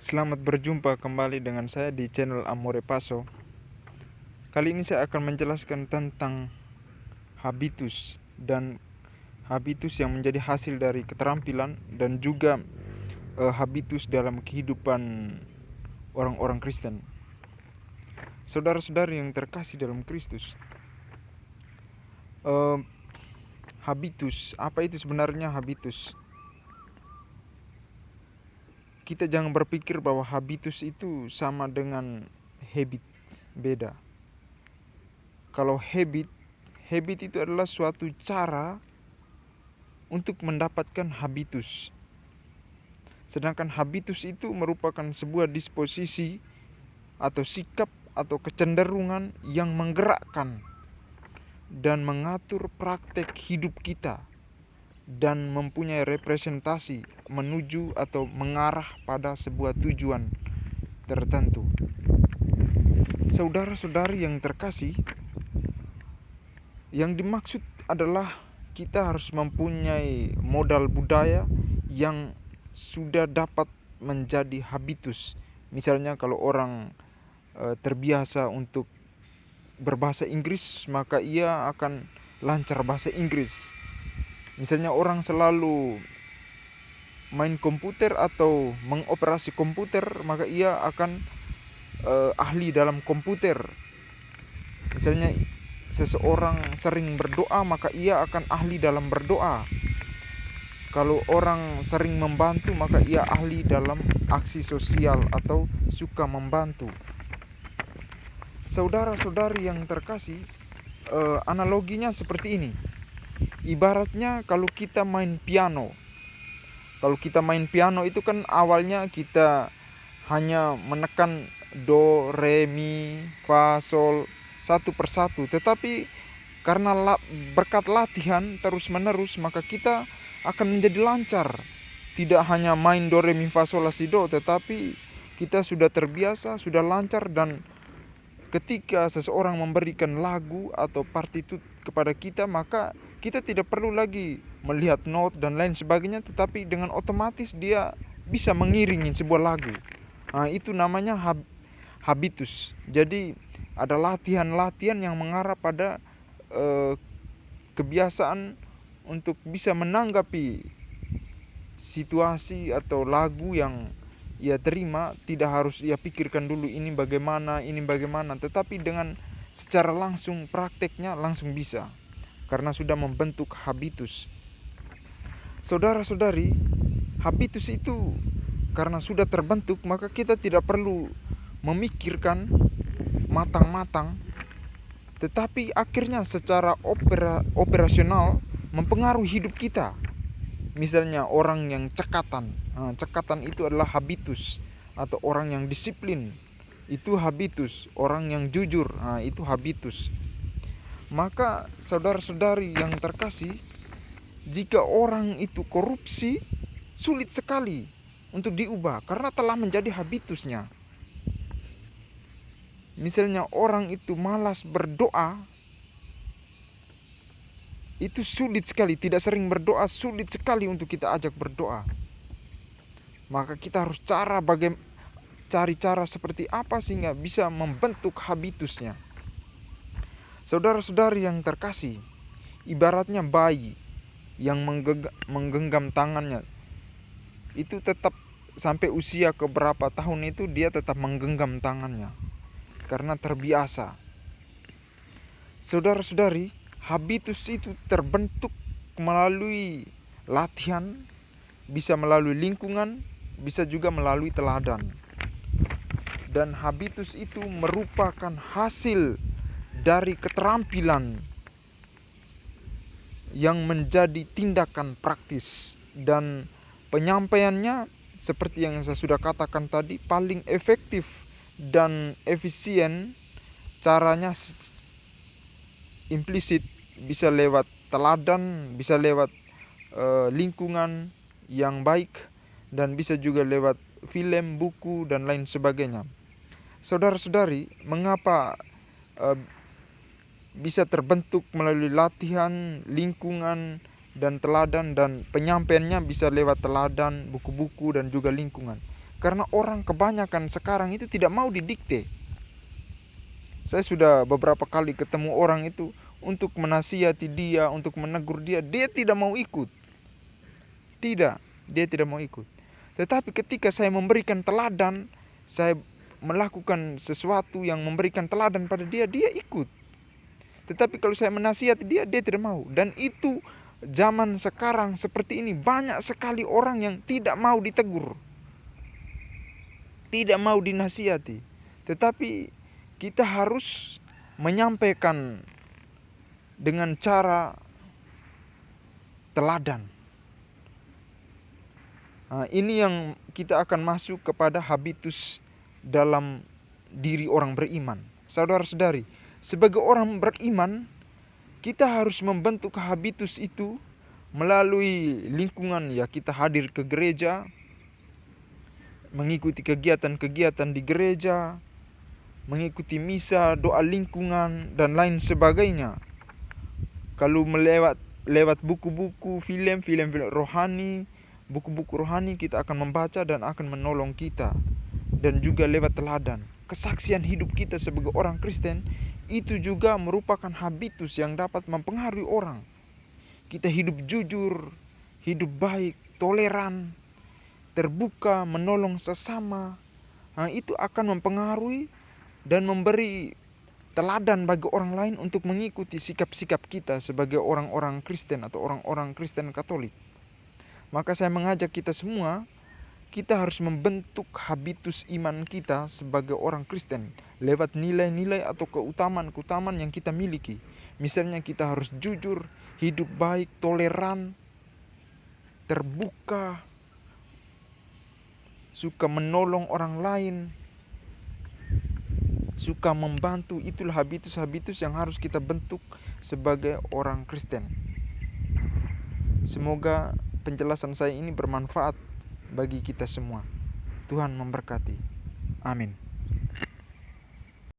Selamat berjumpa kembali dengan saya di channel Amore Paso. Kali ini saya akan menjelaskan tentang habitus dan habitus yang menjadi hasil dari keterampilan dan juga habitus dalam kehidupan orang-orang Kristen. Saudara-saudari yang terkasih dalam Kristus, habitus, apa itu sebenarnya habitus? Kita jangan berpikir bahwa habitus itu sama dengan habit, beda. Kalau habit itu adalah suatu cara untuk mendapatkan habitus. Sedangkan habitus itu merupakan sebuah disposisi atau sikap atau kecenderungan yang menggerakkan dan mengatur praktek hidup kita dan mempunyai representasi menuju atau mengarah pada sebuah tujuan tertentu. Saudara-saudari yang terkasih, yang dimaksud adalah kita harus mempunyai modal budaya yang sudah dapat menjadi habitus. Misalnya kalau orang terbiasa untuk berbahasa Inggris, maka ia akan lancar bahasa Inggris. Misalnya orang selalu main komputer atau mengoperasi komputer, maka ia akan ahli dalam komputer. Misalnya seseorang sering berdoa, maka ia akan ahli dalam berdoa. Kalau orang sering membantu, maka ia ahli dalam aksi sosial atau suka membantu. Saudara-saudari yang terkasih, analoginya seperti ini. Ibaratnya kalau kita main piano. Kalau kita main piano itu kan awalnya kita hanya menekan do, re, mi, fa, sol satu persatu. Tetapi karena berkat latihan terus menerus, maka kita akan menjadi lancar. Tidak hanya main do, re, mi, fa, sol, la, si, do, tetapi kita sudah terbiasa, sudah lancar. Dan ketika seseorang memberikan lagu atau partitur kepada kita, maka kita tidak perlu lagi melihat not dan lain sebagainya, tetapi dengan otomatis dia bisa mengiringi sebuah lagu. Itu namanya habitus. Jadi ada latihan-latihan yang mengarah pada kebiasaan untuk bisa menanggapi situasi atau lagu yang ia terima. Tidak harus ia pikirkan dulu ini bagaimana, tetapi dengan secara langsung prakteknya langsung bisa, karena sudah membentuk habitus. Saudara-saudari, habitus itu karena sudah terbentuk, maka kita tidak perlu memikirkan matang-matang, tetapi akhirnya secara operasional mempengaruhi hidup kita. Misalnya orang yang cekatan, cekatan itu adalah habitus. Atau orang yang disiplin, itu habitus. Orang yang jujur, itu habitus. Maka saudara-saudari yang terkasih, jika orang itu korupsi, sulit sekali untuk diubah karena telah menjadi habitusnya. Misalnya orang itu malas berdoa, itu sulit sekali. Tidak sering berdoa, sulit sekali untuk kita ajak berdoa. Maka kita harus cari cara seperti apa sehingga bisa membentuk habitusnya. Saudara-saudari yang terkasih, ibaratnya bayi yang menggenggam tangannya, itu tetap sampai usia keberapa tahun itu dia tetap menggenggam tangannya karena terbiasa. Saudara-saudari, habitus itu terbentuk melalui latihan, bisa melalui lingkungan, bisa juga melalui teladan. Dan habitus itu merupakan hasil dari keterampilan yang menjadi tindakan praktis, dan penyampaiannya seperti yang saya sudah katakan tadi, paling efektif dan efisien. Caranya implisit, bisa lewat teladan, bisa lewat lingkungan yang baik, dan bisa juga lewat film, buku, dan lain sebagainya. Saudara-saudari, mengapa bisa terbentuk melalui latihan, lingkungan, dan teladan, dan penyampaiannya bisa lewat teladan, buku-buku, dan juga lingkungan? Karena orang kebanyakan sekarang itu tidak mau didikte. Saya sudah beberapa kali ketemu orang itu untuk menasihati dia, untuk menegur dia, dia tidak mau ikut. Tidak, dia tidak mau ikut. Tetapi ketika saya memberikan teladan, saya melakukan sesuatu yang memberikan teladan pada dia, dia ikut. Tetapi kalau saya menasihati dia, dia tidak mau. Dan itu zaman sekarang seperti ini, banyak sekali orang yang tidak mau ditegur, tidak mau dinasihati. Tetapi kita harus menyampaikan dengan cara teladan. Nah, ini yang kita akan masuk kepada habitus dalam diri orang beriman. Saudara-saudari, sebagai orang beriman, kita harus membentuk habitus itu melalui lingkungan. Ya, kita hadir ke gereja, mengikuti kegiatan-kegiatan di gereja, mengikuti misa, doa lingkungan, dan lain sebagainya. Kalau lewat buku-buku, film rohani, buku-buku rohani, kita akan membaca dan akan menolong kita. Dan juga lewat teladan. Kesaksian hidup kita sebagai orang Kristen itu juga merupakan habitus yang dapat mempengaruhi orang. Kita hidup jujur, hidup baik, toleran, terbuka, menolong sesama. Nah, itu akan mempengaruhi dan memberi teladan bagi orang lain untuk mengikuti sikap-sikap kita sebagai orang-orang Kristen atau orang-orang Kristen Katolik. Maka saya mengajak kita semua, kita harus membentuk habitus iman kita sebagai orang Kristen lewat nilai-nilai atau keutamaan-keutamaan yang kita miliki. Misalnya kita harus jujur, hidup baik, toleran, terbuka, suka menolong orang lain, suka membantu. Itulah habitus-habitus yang harus kita bentuk sebagai orang Kristen. Semoga penjelasan saya ini bermanfaat bagi kita semua. Tuhan memberkati. Amin.